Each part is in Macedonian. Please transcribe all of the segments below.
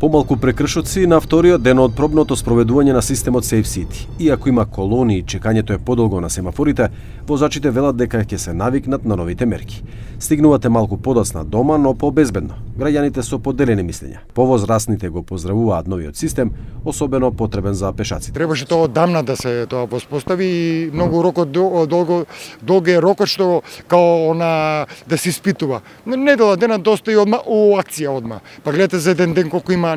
Помалку прекршоци на вториот ден од пробното спроведување на системот Safe City. Иако има колони и чекањето е подолго на семафорите, возачите велат дека ќе се навикнат на новите мерки. Стигнувате малку подоцна дома, но побезбедно. Граѓаните со поделени мислења. Повозрасните го поздравуваат новиот систем, особено потребен за пешаците. Требаше тоа одамна да се тоа воспостави и многу рокот долго е рокот што као да се испитува. Недела дена доста и одма у акција одма. Па гледате за еден ден колку има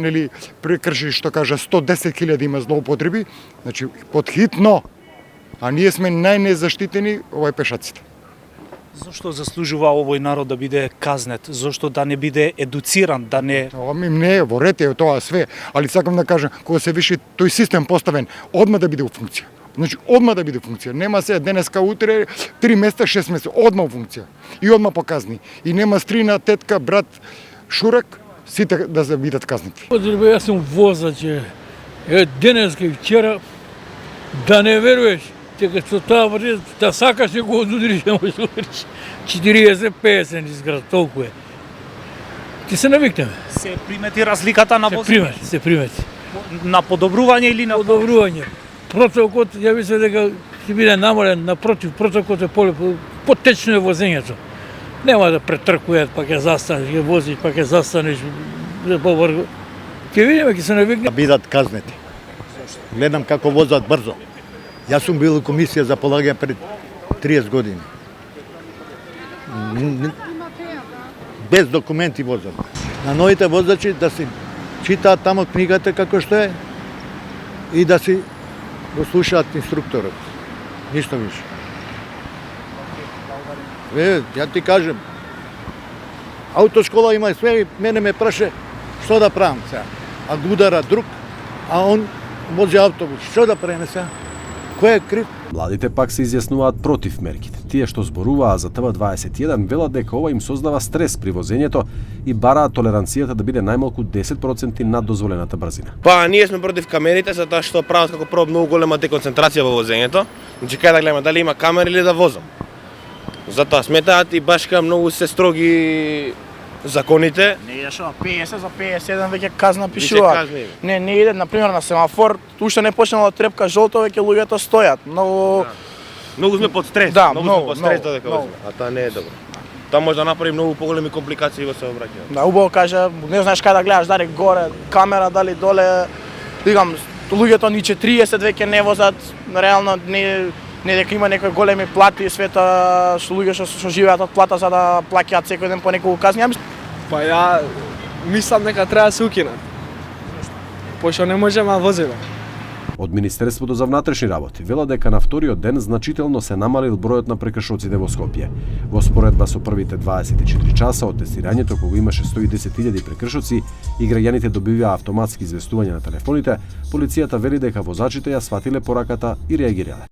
прекрши, што кажа 110.000 има злоупотреби, значи подхитно, а ние сме најнезаштитени пешаците. Зошто заслужува овој народ да биде казнет? Зошто да не биде едуциран, да не... Не, во ред е тоа све, али сакам да кажам, кога се виши тој систем поставен, одма да биде у функција. Значи, одма да биде функција. Нема се денеска, утре, 3 месеца, 6 месеца, одма у функција. И одма показни. И нема стрина, тетка, брат, шурак, сите да се бидат казнати. Јас сум возач, денеска и вчера, да не веруваш, дека со таа вред, да сакаш да го одудриш, не можеш да удриш. 40-50 изград, толку е. Ти се навикнеме. Се примети разликата на возење? Се примети. На подобрување или на... Подобрување. Протокот, ја мислам дека ќе биде намален, напротив, протокот е потечно е возењето. Нема да претркујат, па ќе застанеш, ќе возиш, па ќе застанеш, ќе видиме, ќе се навикне. Да бидат казнети. Гледам како возат брзо. Јас сум бил у комисија за полагање пред 30 години. Без документи возат. На новите возачи да си читаат тамо книгата како што е и да си го слушаат инструкторот. Ништо више. Ја ти кажем, аутошкола има све, мене ме праша што да правам сега. А го удара друг, а он вози автобус. Што да правиме сега? Кој е крив? Младите пак се изјаснуваат против мерките. Тие што зборуваа за ТВ21 велат дека ова им создава стрес при возењето и бараат толеранцијата да биде најмалку 10% над дозволената брзина. Па, ние сме против камерите, затоа што прават како прво многу голема деконцентрација во возењето. Значи, кај да гледаме дали има камера или да возам. Затоа сметаат и баш кај многу се строги законите. Не иде шо, 50 за 51 веќе казна пишува. Не иде, например, на семафор, уште не почнала трепка жолто, веќе луѓето стојат. Многу сме под стрес. Да, многу сме под стрес додека возиме, а тоа не е добро. Тоа може да направи многу поголеми компликации во сообраќајот. Да, убаво кажа, не знаеш кај да гледаш, дали горе, камера, дали доле. Дигам, луѓето ни 40 веќе не возат, реално не дека има некои големи плати и света што луѓе што живеат од плата за да плаќаат секој ден по неколку казни. Па ја мислам дека треба да се укинат. Пошто не можеме да возиме. Од Министерството за внатрешни работи вела дека на вториот ден значително се намалил бројот на прекршоците во Скопје. Во споредба со првите 24 часа од тестирањето, кога имаше 110.000 прекршоци и граѓаните добиваа автоматски известувања на телефоните, полицијата вели дека возачите ја сватиле пораката и реагирале.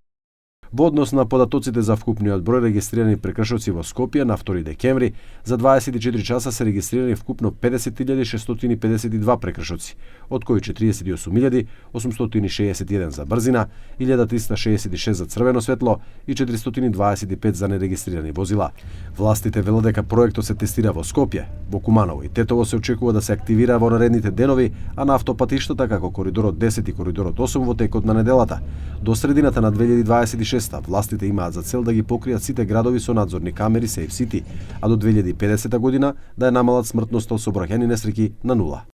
Во однос на податоците за вкупниот број регистрирани прекршоци во Скопје на 2 декември, за 24 часа се регистрирани вкупно 50.652 прекршоци, од кои 48.861 за брзина, 1.366 за црвено светло и 425 за нерегистрирани возила. Властите велат дека проектот се тестира во Скопје, во Куманово и Тетово се очекува да се активира во наредните денови, а на автопатиштата како коридорот 10 и коридорот 8 во текот на неделата. До средината на 2026 властите имаат за цел да ги покријат сите градови со надзорни камери Safe City, а до 2050 година да ја намалат смртноста од сообраќајни несреќи на 0.